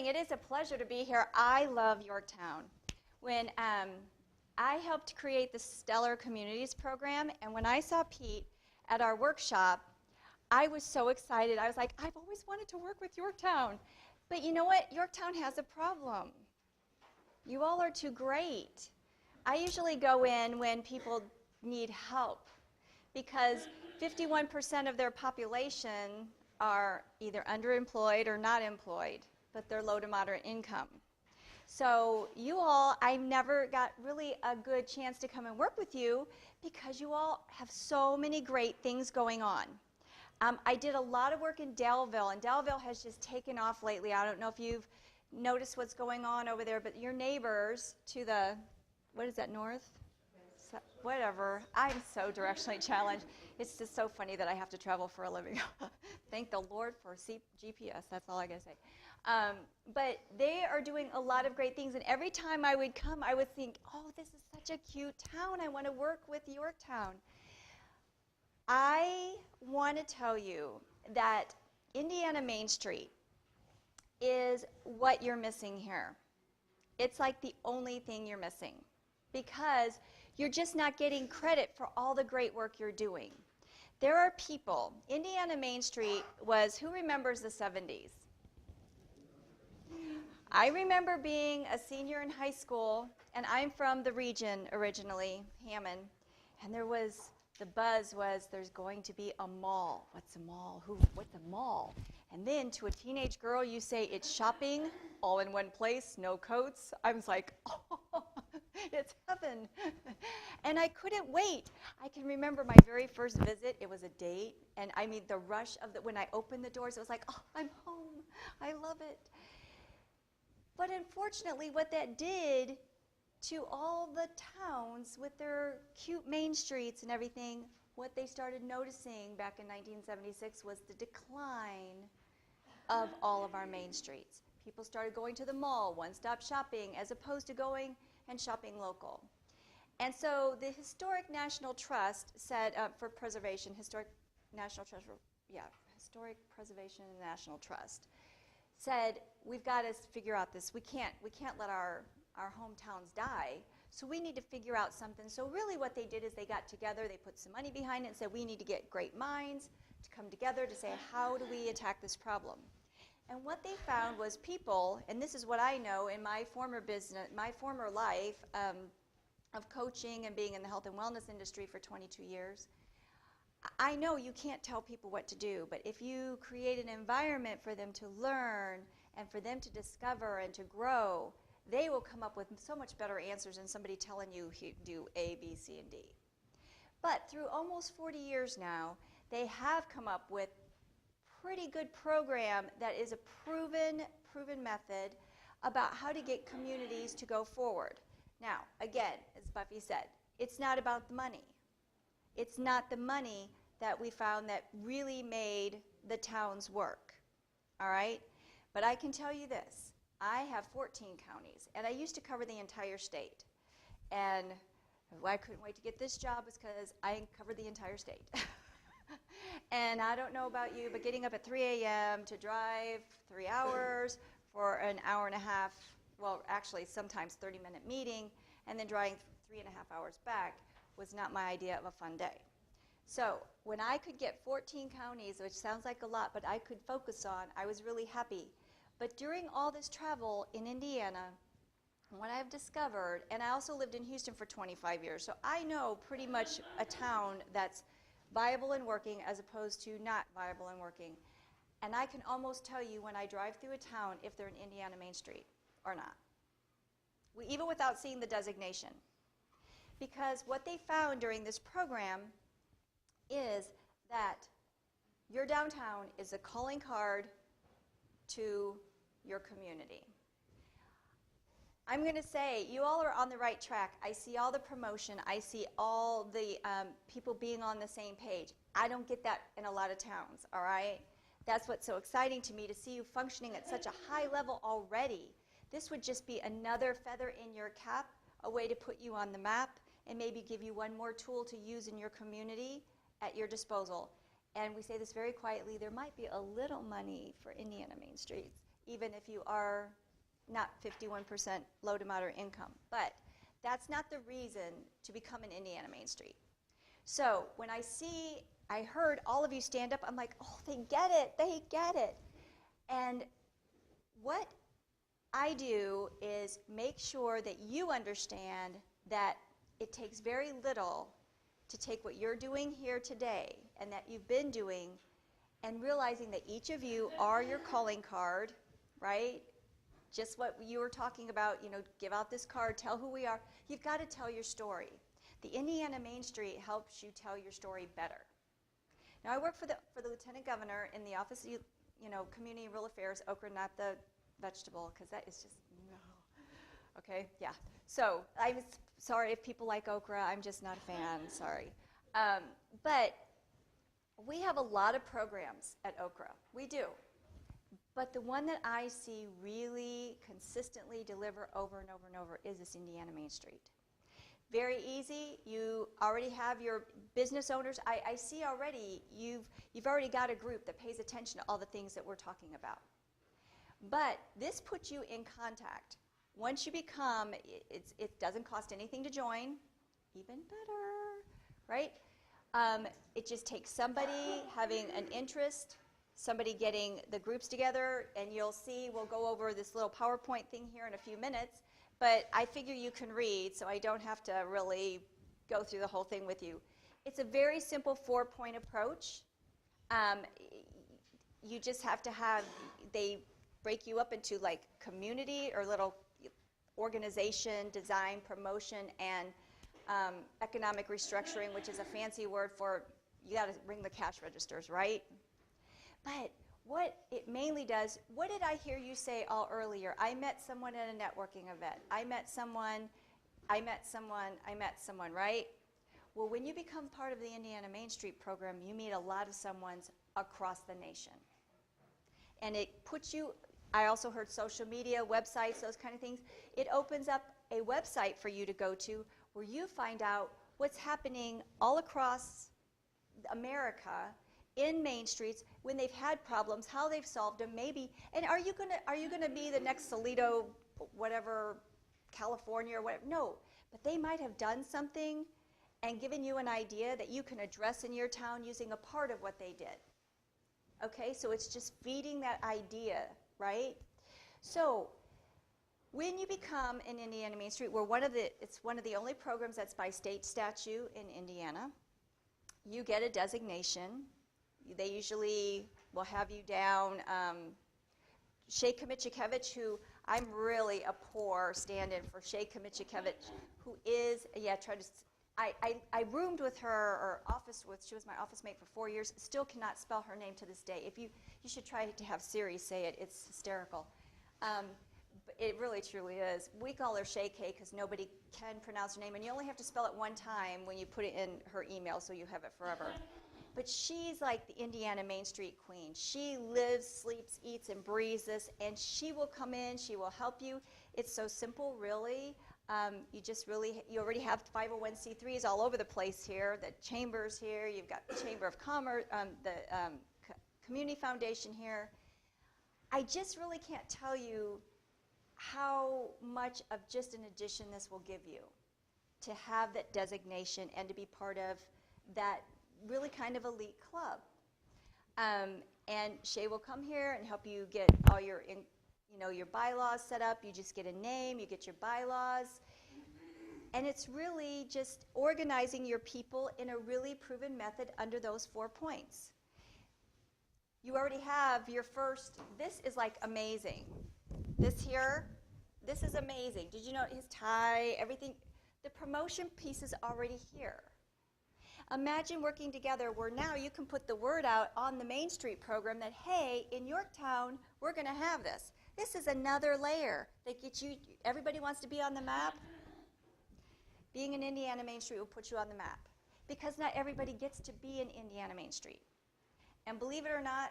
It is a pleasure to be here. I love Yorktown. When I helped create the Stellar Communities program, and when I saw Pete at our workshop, I was so excited. I was like, I've always wanted to work with Yorktown. But you know what? Yorktown has a problem. You all are too great. I usually go in when people need help because 51% of their population are either underemployed or not employed, but they're low to moderate income. So you all, I never got really a good chance to come and work with you because you all have so many great things going on. I did a lot of work in Daleville, and Daleville has just taken off lately. I don't know if you've noticed what's going on over there, but your neighbors to the, what is that, north? So, whatever. I'm so directionally challenged. It's just so funny that I have to travel for a living. Thank the Lord for GPS. That's all I got to say. But they are doing a lot of great things, and every time I would come, I would think, oh, this is such a cute town. I want to work with Yorktown. I want to tell you that Indiana Main Street is what you're missing here. It's like the only thing you're missing because you're just not getting credit for all the great work you're doing. There are people, Indiana Main Street was, who remembers the 70s? I remember being a senior in high school, and I'm from the region originally, Hammond, and there was, the buzz was there's going to be a mall. What's a mall? What's a mall? And then to a teenage girl, you say it's shopping, all in one place, no coats. I was like, oh, it's heaven. And I couldn't wait. I can remember my very first visit. It was a date. And I mean, the rush of when I opened the doors, it was like, oh, I'm home. I love it. But unfortunately, what that did to all the towns with their cute main streets and everything, what they started noticing back in 1976 was the decline of all of our main streets. People started going to the mall, one-stop shopping, as opposed to going and shopping local. And so the Historic National Trust said, for preservation, Historic Preservation and National Trust, said, we've got to figure out this. We can't let our hometowns die, so we need to figure out something. So really what they did is they got together, they put some money behind it and said, we need to get great minds to come together to say, how do we attack this problem? And what they found was people, and this is what I know in my former business, my former life of coaching and being in the health and wellness industry for 22 years, I know you can't tell people what to do, but if you create an environment for them to learn and for them to discover and to grow, they will come up with so much better answers than somebody telling you do A, B, C, and D. But through almost 40 years now, they have come up with pretty good program that is a proven method about how to get communities to go forward. Now, again, as Buffy said, it's not about the money. It's not the money that we found that really made the towns work, all right? But I can tell you this. I have 14 counties, and I used to cover the entire state. And why I couldn't wait to get this job was because I covered the entire state. And I don't know about you, but getting up at 3 a.m. to drive 3 hours for an hour and a half, well, actually sometimes 30-minute meeting, and then driving 3.5 hours back was not my idea of a fun day. So when I could get 14 counties, which sounds like a lot, but I could focus on, I was really happy. But during all this travel in Indiana, what I've discovered, and I also lived in Houston for 25 years, so I know pretty much a town that's viable and working as opposed to not viable and working. And I can almost tell you when I drive through a town if they're in Indiana Main Street or not. Even without seeing the designation. Because what they found during this program is that your downtown is a calling card to your community. I'm going to say you all are on the right track. I see all the promotion. I see all the people being on the same page. I don't get that in a lot of towns, all right? That's what's so exciting to me, to see you functioning at such a high level already. This would just be another feather in your cap, a way to put you on the map, and maybe give you one more tool to use in your community at your disposal. And we say this very quietly, there might be a little money for Indiana Main Streets even if you are not 51% low to moderate income. But that's not the reason to become an Indiana Main Street. So when I heard all of you stand up, I'm like, oh, they get it. And what I do is make sure that you understand that it takes very little to take what you're doing here today and that you've been doing and realizing that each of you are your calling card, right? Just what you were talking about, give out this card, tell who we are. You've got to tell your story. The Indiana Main Street helps you tell your story better. Now, I work for the Lieutenant Governor in the Office of Community and Rural Affairs, okra, not the vegetable, because that is just, no. Okay, yeah. So I'm sorry if people like okra. I'm just not a fan, sorry. But we have a lot of programs at Okra. We do. But the one that I see really consistently deliver over and over and over is this Indiana Main Street. Very easy. You already have your business owners. I see already you've already got a group that pays attention to all the things that we're talking about. But this puts you in contact. Once you become, it doesn't cost anything to join. Even better, right? It just takes somebody having an interest, somebody getting the groups together, and you'll see, we'll go over this little PowerPoint thing here in a few minutes, but I figure you can read, so I don't have to really go through the whole thing with you. It's a very simple 4-point approach. You just have to they break you up into like community or little organization, design, promotion, and economic restructuring, which is a fancy word for you got to ring the cash registers, right? But what it mainly does, what did I hear you say all earlier? I met someone at a networking event. I met someone, right? Well, when you become part of the Indiana Main Street program, you meet a lot of someones across the nation. And it puts you, I also heard social media, websites, those kind of things. It opens up a website for you to go to where you find out what's happening all across America in main streets when they've had problems, how they've solved them, maybe. And are you gonna be the next Toledo, whatever, California or whatever? No, but they might have done something and given you an idea that you can address in your town using a part of what they did. Okay, so it's just feeding that idea, right? So when you become an Indiana Main Street, it's one of the only programs that's by state statute in Indiana. You get a designation. They usually will have you down. Shay Kamichikevich, who I'm really a poor stand-in for Shay Kamichikevich, who is, I roomed with her, she was my office mate for 4 years, still cannot spell her name to this day. You should try to have Siri say it, it's hysterical. But it really truly is. We call her Shay K because nobody can pronounce her name, and you only have to spell it one time when you put it in her email so you have it forever. But she's like the Indiana Main Street queen. She lives, sleeps, eats, and breathes this, and she will come in, she will help you. It's so simple, really. You already have 501c3s all over the place here, the chambers here, you've got the Chamber of Commerce, the Community Foundation here. I just really can't tell you how much of just an addition this will give you to have that designation and to be part of that really kind of elite club. And Shay will come here and help you get all your bylaws set up. You just get a name, you get your bylaws. And it's really just organizing your people in a really proven method under those 4 points. You already have your first, this is like amazing. This here, this is amazing. Did you know his tie, everything? The promotion piece is already here. Imagine working together where now you can put the word out on the Main Street program that, hey, in Yorktown, we're going to have this. This is another layer that gets you, everybody wants to be on the map. Being an Indiana Main Street will put you on the map because not everybody gets to be an Indiana Main Street. And believe it or not,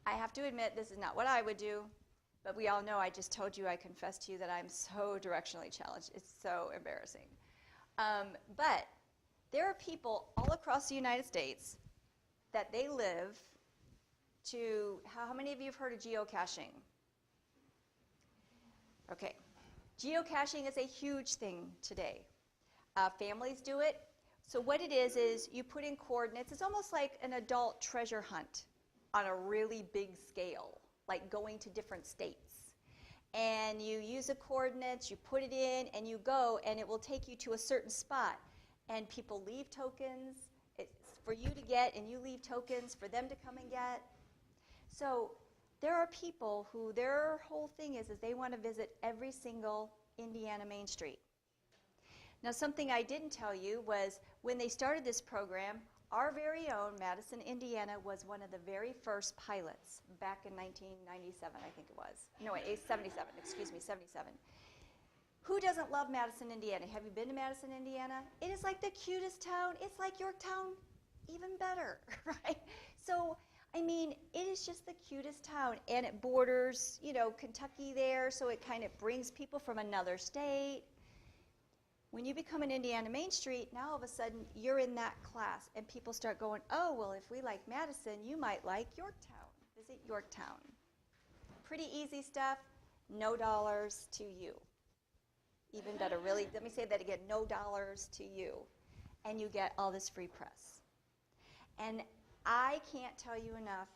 I have to admit this is not what I would do, but we all know I just told you, I confessed to you that I'm so directionally challenged. It's so embarrassing. But there are people all across the United States that they live to, how many of you have heard of geocaching? Okay. Geocaching is a huge thing today. Families do it. So what it is you put in coordinates. It's almost like an adult treasure hunt on a really big scale, like going to different states. And you use the coordinates, you put it in, and you go, and it will take you to a certain spot. And people leave tokens. It's for you to get, and you leave tokens for them to come and get. So there are people who their whole thing is they want to visit every single Indiana Main Street. Now, something I didn't tell you was when they started this program, our very own Madison, Indiana was one of the very first pilots back in 1997, I think it was. No, 77, excuse me, 77. Who doesn't love Madison, Indiana? Have you been to Madison, Indiana? It is like the cutest town. It's like Yorktown, even better, right? So, I mean, it is just the cutest town, and it borders, you know, Kentucky there, so it kind of brings people from another state. When you become an Indiana Main Street, now all of a sudden you're in that class, and people start going, oh, well, if we like Madison, you might like Yorktown. Visit Yorktown. Pretty easy stuff, no dollars to you. Even better, really, let me say that again, no dollars to you. And you get all this free press. And I can't tell you enough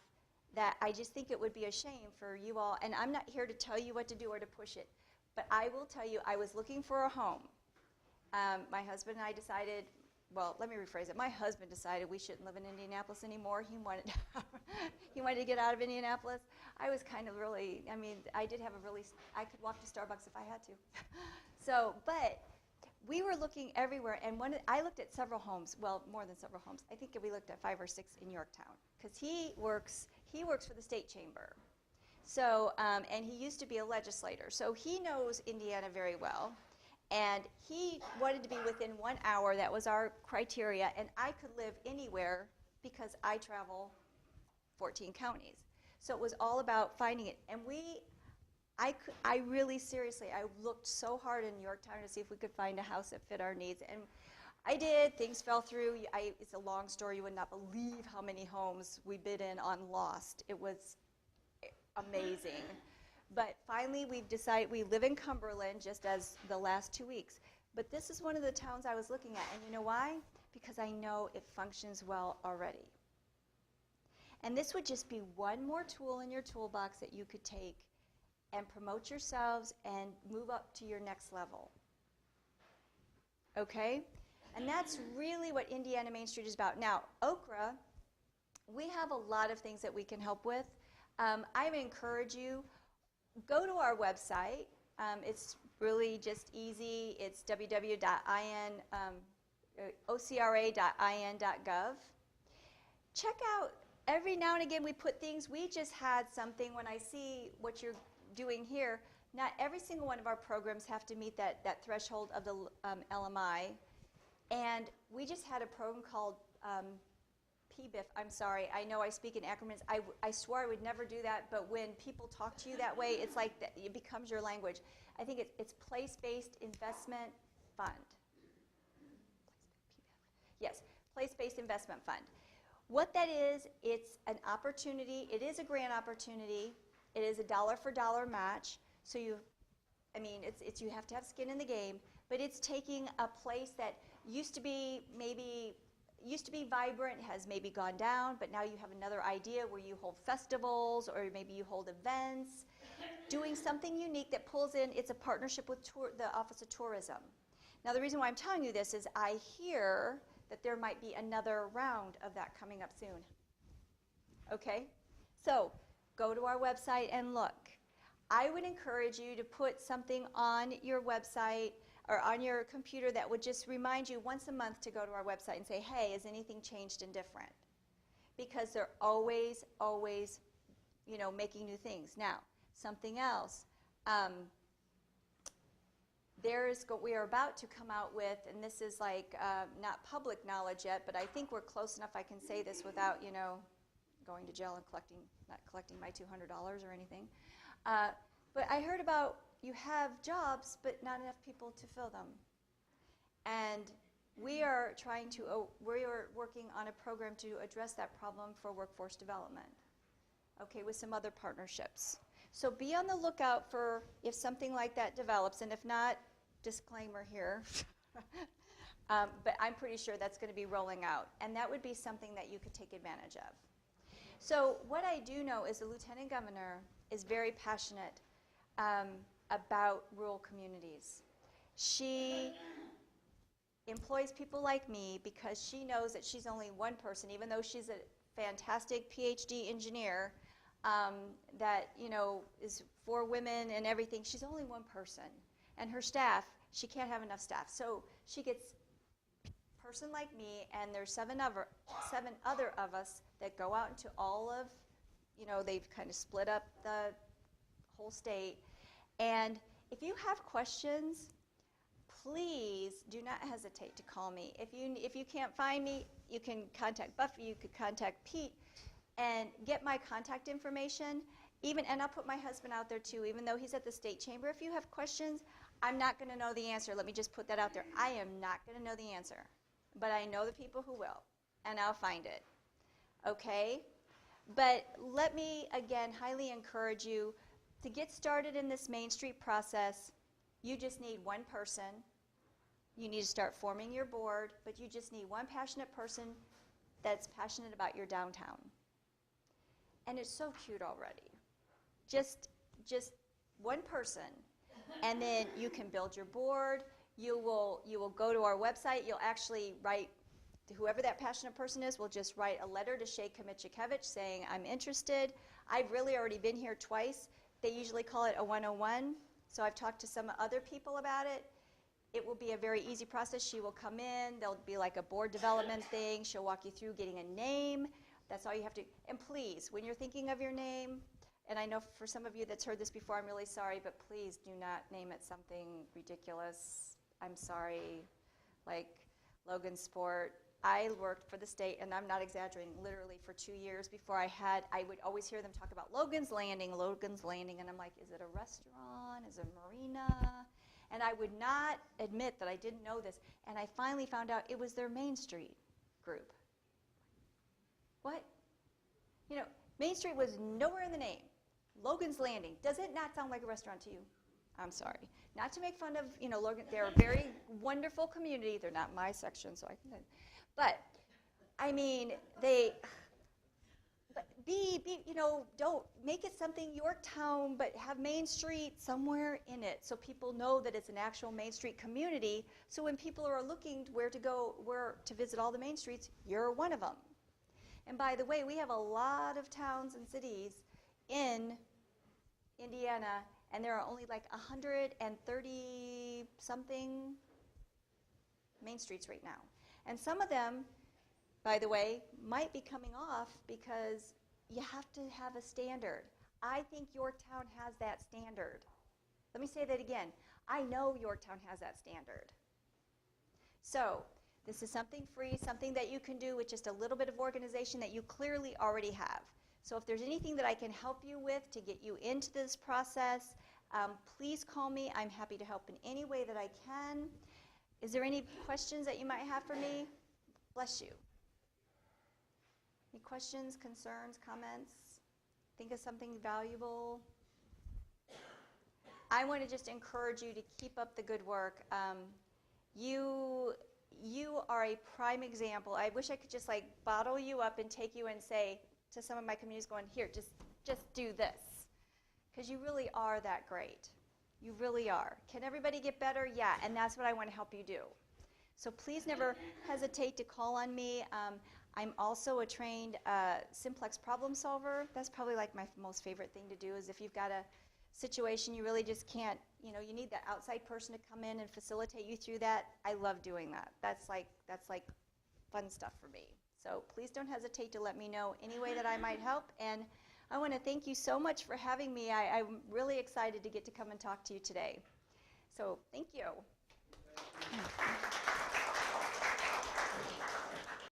that I just think it would be a shame for you all, and I'm not here to tell you what to do or to push it, but I will tell you I was looking for a home. My husband and I decided, well, let me rephrase it. My husband decided we shouldn't live in Indianapolis anymore. He wanted to get out of Indianapolis. I was kind of really, I mean, I did have a really, I could walk to Starbucks if I had to. So, but we were looking everywhere, and I looked at several homes, well, more than several homes. I think we looked at 5 or 6 in Yorktown, because he works for the state chamber. So, and he used to be a legislator, so he knows Indiana very well. And he wanted to be within 1 hour. That was our criteria. And I could live anywhere because I travel 14 counties. So it was all about finding it. And I really, seriously, I looked so hard in Yorktown to see if we could find a house that fit our needs. And I did. Things fell through. It's a long story. You would not believe how many homes we bid in on Lost. It was amazing. But finally, we've decided we live in Cumberland just as the last 2 weeks. But this is one of the towns I was looking at. And you know why? Because I know it functions well already. And this would just be one more tool in your toolbox that you could take and promote yourselves and move up to your next level. Okay? And that's really what Indiana Main Street is about. Now, Okra, we have a lot of things that we can help with. I would encourage you, go to our website. It's really just easy. It's www.ocra.in.gov. Check out, every now and again we put things. We just had something, when I see what you're doing here, not every single one of our programs have to meet that threshold of the LMI. And we just had a program called PBIF. I'm sorry, I know I speak in acronyms. I swore I would never do that, but when people talk to you that way, it's like it becomes your language. I think it's Place-Based Investment Fund. Yes, Place-Based Investment Fund. What that is, it's an opportunity. It is a grant opportunity. It is a dollar-for-dollar match. So you have to have skin in the game, but it's taking a place that used to be vibrant, has maybe gone down, but now you have another idea where you hold festivals or maybe you hold events, doing something unique that pulls in. It's a partnership with the Office of Tourism. Now, the reason why I'm telling you this is I hear that there might be another round of that coming up soon. Okay? So go to our website and look. I would encourage you to put something on your website or on your computer that would just remind you once a month to go to our website and say, hey, has anything changed and different? Because they're always, making new things. Now, something else. We are about to come out with, and this is like not public knowledge yet, but I think we're close enough I can say this without, going to jail and not collecting my $200 or anything. But I heard about you have jobs, but not enough people to fill them. And we are working on a program to address that problem for workforce development. okay, with some other partnerships. So be on the lookout for if something like that develops, and if not, disclaimer here. But I'm pretty sure that's going to be rolling out, and that would be something that you could take advantage of. So what I do know is the Lieutenant Governor is very passionate about rural communities. She employs people like me because she knows that she's only one person, even though she's a fantastic PhD engineer that, you know, is for women and everything. She's only one person. And her staff, she can't have enough staff. So she gets a person like me, and there's seven other of us that go out into all of, you know, they've kind of split up the whole state. And if you have questions, please do not hesitate to call me. If you can't find me, you can contact Buffy, you could contact Pete, and get my contact information. And I'll put my husband out there too, even though he's at the state chamber. If you have questions, I'm not going to know the answer. Let me just put that out there. I am not going to know the answer, but I know the people who will, and I'll find it. Okay? But let me, again, highly encourage you to get started in this Main Street process. You just need one person. You need to start forming your board, but you just need one passionate person that's passionate about your downtown. And it's so cute already. Just one person, and then you can build your board. You will go to our website. You'll actually write, whoever that passionate person is will just write a letter to Shay Kamichikevich saying, I'm interested. I've really already been here twice. They usually call it a 101. So I've talked to some other people about it. It will be a very easy process. She will come in. There'll be like a board development thing. She'll walk you through getting a name. That's all you have to. And please, when you're thinking of your name, and I know for some of you that's heard this before, I'm really sorry, but please do not name it something ridiculous. I'm sorry, like Logan Sport. I worked for the state, and I'm not exaggerating, literally for 2 years before I would always hear them talk about Logan's Landing, and I'm like, is it a restaurant? Is it a marina? And I would not admit that I didn't know this, and I finally found out it was their Main Street group. What? You know, Main Street was nowhere in the name. Logan's Landing. Does it not sound like a restaurant to you? I'm sorry. Not to make fun of, you know, Logan. They're a very wonderful community. They're not my section, so I can. But, I mean, you know, don't make it something Yorktown, but have Main Street somewhere in it so people know that it's an actual Main Street community. So when people are looking where to go, where to visit all the Main Streets, you're one of them. And by the way, we have a lot of towns and cities in Indiana, and there are only like 130 something Main Streets right now. And some of them, by the way, might be coming off because you have to have a standard. I think Yorktown has that standard. Let me say that again. I know Yorktown has that standard. So this is something free, something that you can do with just a little bit of organization that you clearly already have. So if there's anything that I can help you with to get you into this process, please call me. I'm happy to help in any way that I can. Is there any questions that you might have for me? Bless you. Any questions, concerns, comments? Think of something valuable? I want to just encourage you to keep up the good work. You are a prime example. I wish I could just like bottle you up and take you and say to some of my communities going, here, just do this. Because you really are that great. You really are. Can everybody get better? Yeah, and that's what I want to help you do. So please never hesitate to call on me. I'm also a trained simplex problem solver. That's probably like my most favorite thing to do is if you've got a situation you really just can't, you know, you need that outside person to come in and facilitate you through that. I love doing that. That's like fun stuff for me. So please don't hesitate to let me know any way that I might help. And I want to thank you so much for having me. I'm really excited to get to come and talk to you today. So thank you.